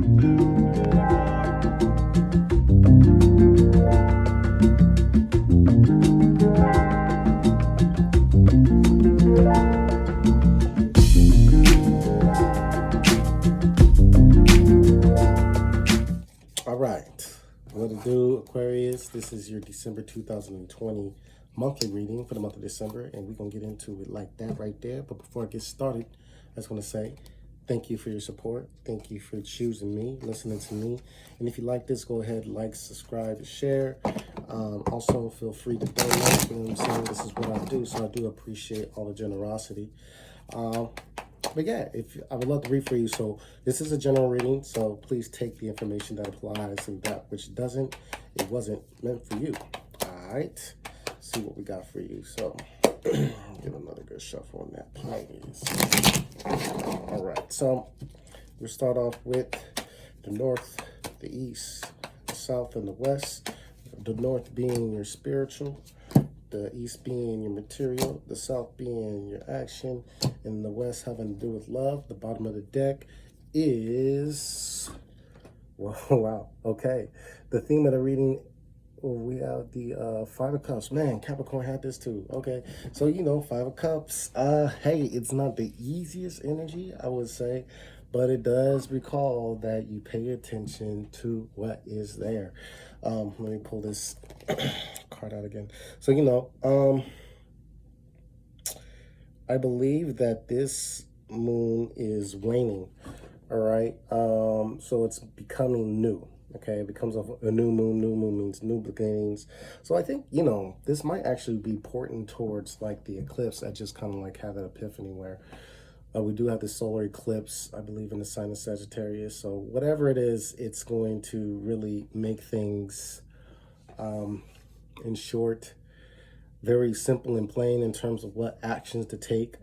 All right, what to do, Aquarius? This is your December 2020 monthly reading for the month of December, and we're going to get into it like that right there. But before I get started, I just want to say thank you for your support. Thank you for choosing me, listening to me. And if you like this, go ahead, like, subscribe, share. Also, feel free to donate. You know what I'm saying? This is what I do, so I do appreciate all the generosity. But yeah, I would love to read for you. So this is a general reading, so please take the information that applies, and that which doesn't, it wasn't meant for you. All right, see what we got for you. So give another good shuffle on that, please. All right, so we'll start off with the north, the east, the south, and the west. The north being your spiritual, the east being your material, the south being your action, and the west having to do with love. The bottom of the deck is, wow, okay. The theme of the reading, we have the Five of Cups. Man, Capricorn had this too. Okay, so you know, Five of Cups. Hey, it's not the easiest energy, I would say, but it does recall that you pay attention to what is there. Let me pull this card out again. So, you know, I believe that this moon is waning, all right? So it's becoming new, okay? It becomes a new moon. New moon means new beginnings. So I think, you know, this might actually be pointing towards like the eclipse. I just kind of like have that epiphany where we do have the solar eclipse, I believe, in the sign of Sagittarius. So whatever it is, it's going to really make things, in short, very simple and plain in terms of what actions to take.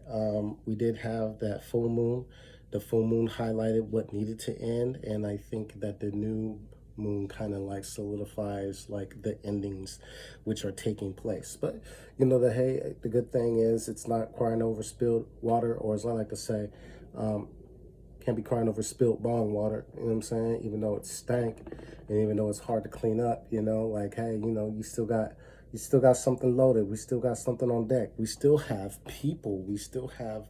We did have that full moon. The full moon highlighted what needed to end, and I think that the new moon kind of like solidifies like the endings which are taking place. But you know that, hey, the good thing is it's not crying over spilled water, or as I like to say, can't be crying over spilled bong water. You know what I'm saying? Even though it stank, and even though it's hard to clean up, you know, like, hey, you know, you still got something loaded. We still got something on deck. We still have people. We still have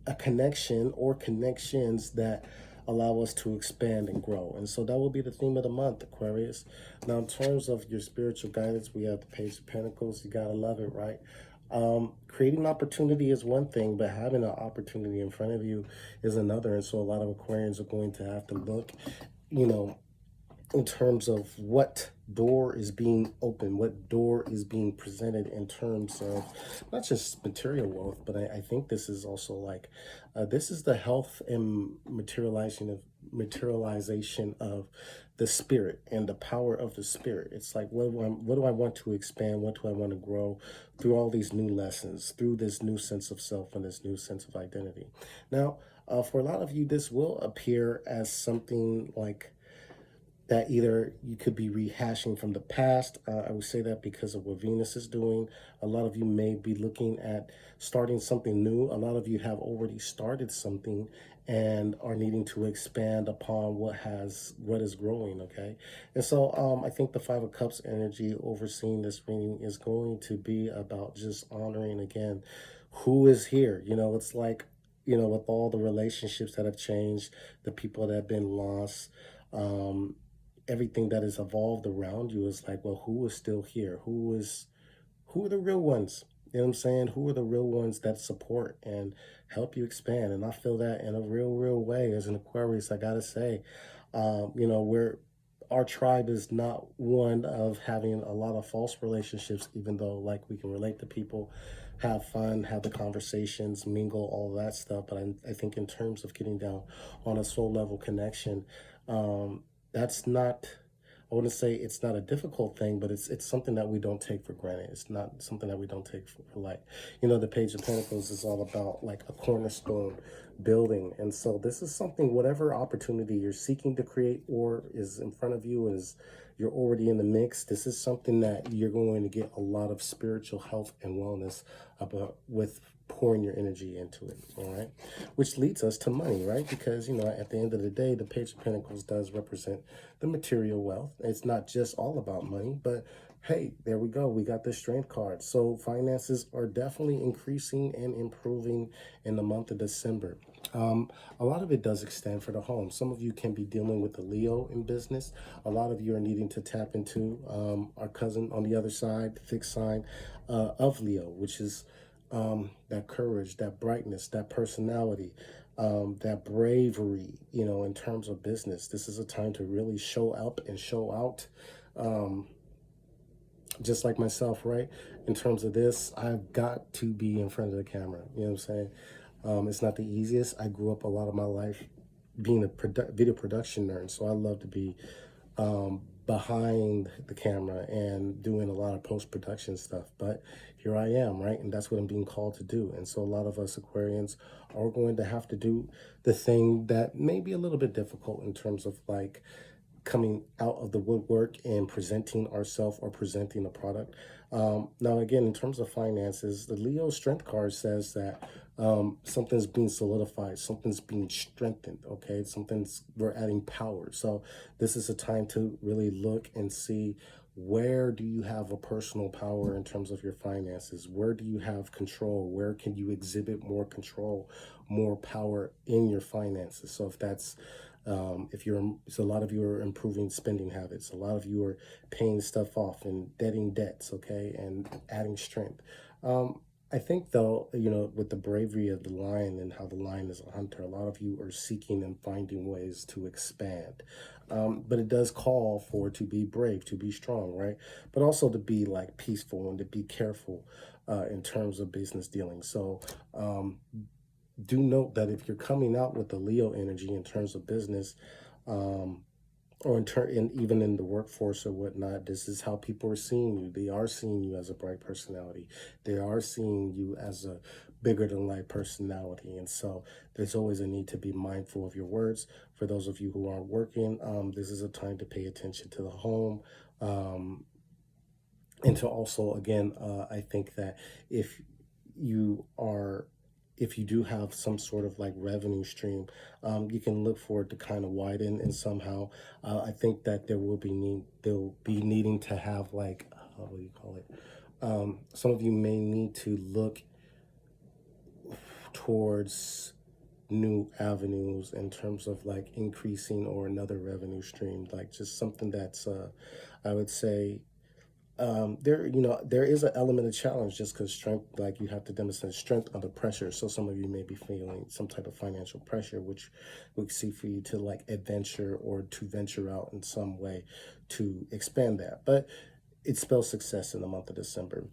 a connection or connections that allow us to expand and grow. And so that will be the theme of the month, Aquarius. Now, in terms of your spiritual guidance, we have the Page of Pentacles. You got to love it, right? Creating opportunity is one thing, but having an opportunity in front of you is another. And so a lot of Aquarians are going to have to look, you know, in terms of what door is being opened, what door is being presented in terms of not just material wealth, but I think this is also like, this is the health and materialization of the spirit and the power of the spirit. It's like, what do I want to expand? What do I want to grow through all these new lessons, through this new sense of self and this new sense of identity? Now, for a lot of you, this will appear as something like that either you could be rehashing from the past. I would say that because of what Venus is doing. A lot of you may be looking at starting something new. A lot of you have already started something and are needing to expand upon what is growing, okay? And so I think the Five of Cups energy overseeing this reading is going to be about just honoring, again, who is here. You know, it's like, you know, with all the relationships that have changed, the people that have been lost, everything that has evolved around you is like, well, who is still here? Who are the real ones? You know what I'm saying? Who are the real ones that support and help you expand? And I feel that in a real way as an Aquarius. I gotta say, you know, our tribe is not one of having a lot of false relationships, even though like we can relate to people, have fun, have the conversations, mingle, all that stuff. But I think in terms of getting down on a soul level connection, that's not, I wouldn't say it's not a difficult thing, but it's something that we don't take for granted. It's not something that we don't take for like, you know, the Page of Pentacles is all about like a cornerstone building. And so this is something, whatever opportunity you're seeking to create or is in front of you, is you're already in the mix. This is something that you're going to get a lot of spiritual health and wellness about with pouring your energy into it, all right? Which leads us to money, right? Because, at the end of the day, the Page of Pentacles does represent the material wealth. It's not just all about money, but hey, there we go. We got the Strength card. So finances are definitely increasing and improving in the month of December. A lot of it does extend for the home. Some of you can be dealing with the Leo in business. A lot of you are needing to tap into our cousin on the other side, the fixed sign of Leo, which is that courage, that brightness, that personality, that bravery, in terms of business. This is a time to really show up and show out. Just like myself, right? In terms of this, I've got to be in front of the camera. You know what I'm saying? It's not the easiest. I grew up a lot of my life being a video production nerd, so I love to be behind the camera and doing a lot of post-production stuff. But here I am, right? And that's what I'm being called to do. And so a lot of us Aquarians are going to have to do the thing that may be a little bit difficult in terms of like coming out of the woodwork and presenting ourselves or presenting a product. Now, again, in terms of finances, the Leo Strength card says that something's being solidified, something's being strengthened, okay? We're adding power. So this is a time to really look and see, where do you have a personal power in terms of your finances? Where do you have control? Where can you exhibit more control, more power in your finances? So if that's so a lot of you are improving spending habits. A lot of you are paying stuff off and deading debts, okay, and adding strength. I think though, with the bravery of the lion and how the lion is a hunter, a lot of you are seeking and finding ways to expand. But it does call for to be brave, to be strong, right? But also to be like peaceful and to be careful in terms of business dealings. So do note that if you're coming out with the Leo energy in terms of business, or even in the workforce or whatnot, this is how people are seeing you. They are seeing you as a bright personality. They are seeing you as a bigger than life personality. And so there's always a need to be mindful of your words. For those of you who aren't working, this is a time to pay attention to the home. And to also, again, I think that if you do have some sort of like revenue stream, you can look for it to kind of widen. And somehow I think that they'll be needing to have like, what do you call it? Some of you may need to look towards new avenues in terms of like increasing or another revenue stream, like just something that's, I would say, there is an element of challenge just because strength, like you have to demonstrate strength under pressure. So some of you may be feeling some type of financial pressure, which we see for you to like adventure or to venture out in some way to expand that. But it spells success in the month of December.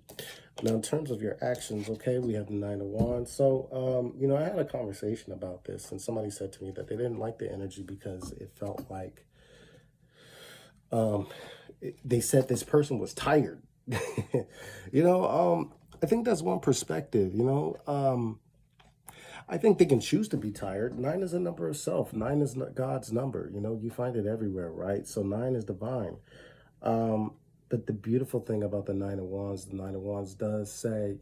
Now, in terms of your actions, okay, we have the Nine of Wands. So, I had a conversation about this, and somebody said to me that they didn't like the energy because it felt like they said this person was tired. I think that's one perspective. I think they can choose to be tired. 9 is a number of self. 9 is God's number. You find it everywhere, right? So 9 is divine. But the beautiful thing about the Nine of Wands does say,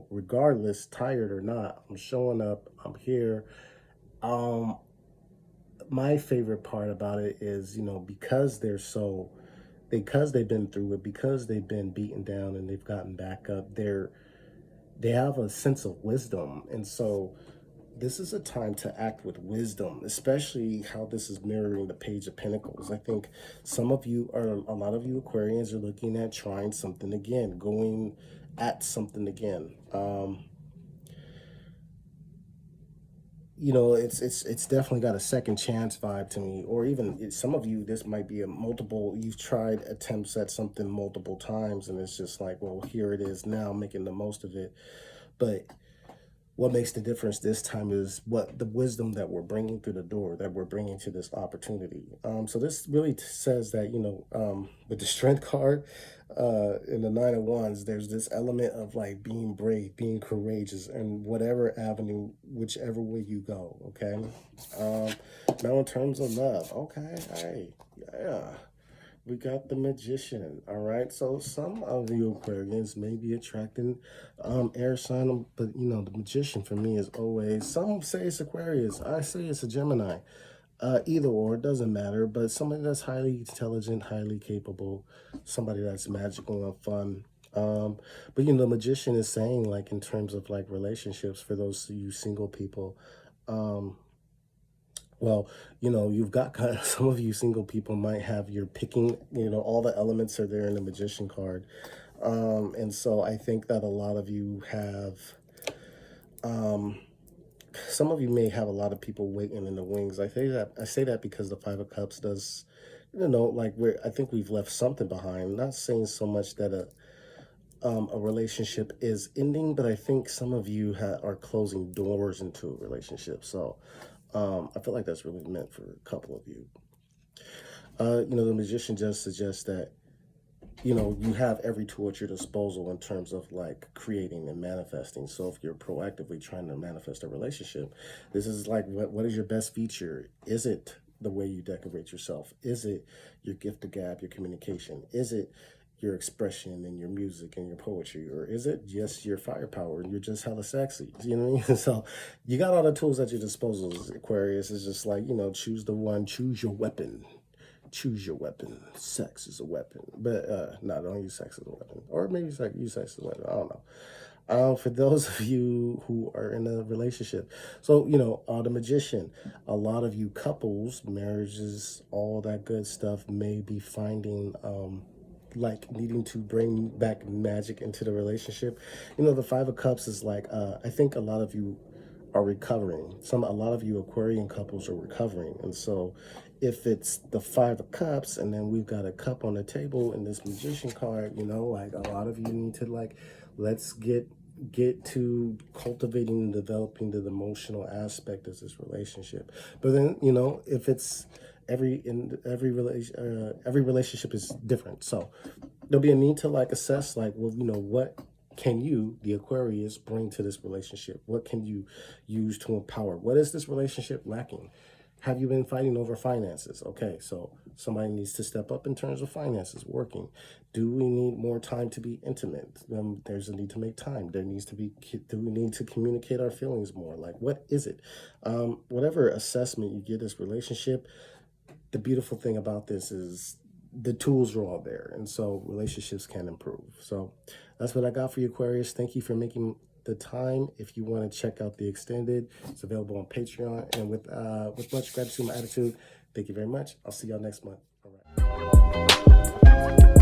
regardless, tired or not, I'm showing up, I'm here. My favorite part about it is, because they've been through it, because they've been beaten down and they've gotten back up, they have a sense of wisdom. And so this is a time to act with wisdom, especially how this is mirroring the Page of Pentacles. I think a lot of you Aquarians are looking at trying something again, going at something again. It's definitely got a second chance vibe to me. Or even some of you, this might be you've tried attempts at something multiple times, and it's just like, well, here it is now, making the most of it. But what makes the difference this time is what the wisdom that we're bringing through the door, that we're bringing to this opportunity. So this really says that, with the Strength card in the Nine of Wands, there's this element of like being brave, being courageous, and whatever avenue, whichever way you go, okay? Now in terms of love, okay, hey, yeah. we got the Magician. All right, so some of you Aquarians may be attracting air sign, but you know the Magician for me is always. Some say it's Aquarius. I say it's a Gemini. Either or, it doesn't matter. But somebody that's highly intelligent, highly capable, somebody that's magical and fun. But you know, the Magician is saying like in terms of like relationships for those of you single people. Um, well, you know, you've got kind of some of you single people might have your picking, you know, all the elements are there in the magician card. And so I think that a lot of you have, um, some of you may have a lot of people waiting in the wings. I say that because the Five of Cups does, you know, like I think we've left something behind. I'm not saying so much that a relationship is ending, but I think some of you are closing doors into a relationship. So I feel like that's really meant for a couple of you. You know, the Magician just suggests that, you know, you have every tool at your disposal in terms of like creating and manifesting. So if you're proactively trying to manifest a relationship, this is like, what is your best feature? Is it the way you decorate yourself? Is it your gift of gab, your communication? Is it your expression and your music and your poetry? Or is it just your firepower and you're just hella sexy? You know what I mean? So you got all the tools at your disposal, Aquarius. Is just like, you know, choose the one, choose your weapon. Choose your weapon. Sex is a weapon. But no, don't use sex as a weapon. Or maybe use sex as a weapon. I don't know. For those of you who are in a relationship. So, you know, the Magician, a lot of you couples, marriages, all that good stuff may be finding like needing to bring back magic into the relationship. You know, the Five of Cups is like, I think a lot of you are recovering. A lot of you Aquarian couples are recovering. And so if it's the Five of Cups and then we've got a cup on the table in this Magician card, you know, like a lot of you need to like, let's get to cultivating and developing the emotional aspect of this relationship. But then, you know, if it's every relationship is different. So there'll be a need to like assess like, well, you know, what can you, the Aquarius, bring to this relationship? What can you use to empower? What is this relationship lacking? Have you been fighting over finances? Okay, so somebody needs to step up in terms of finances, working. Do we need more time to be intimate? There's a need to make time. Do we need to communicate our feelings more? Like, what is it? Whatever assessment you give this relationship, the beautiful thing about this is the tools are all there, and so relationships can improve. So that's what I got for you, Aquarius. Thank you for making the time. If you want to check out the extended, it's available on Patreon. And with much gratitude and attitude, thank you very much. I'll see y'all next month. All right.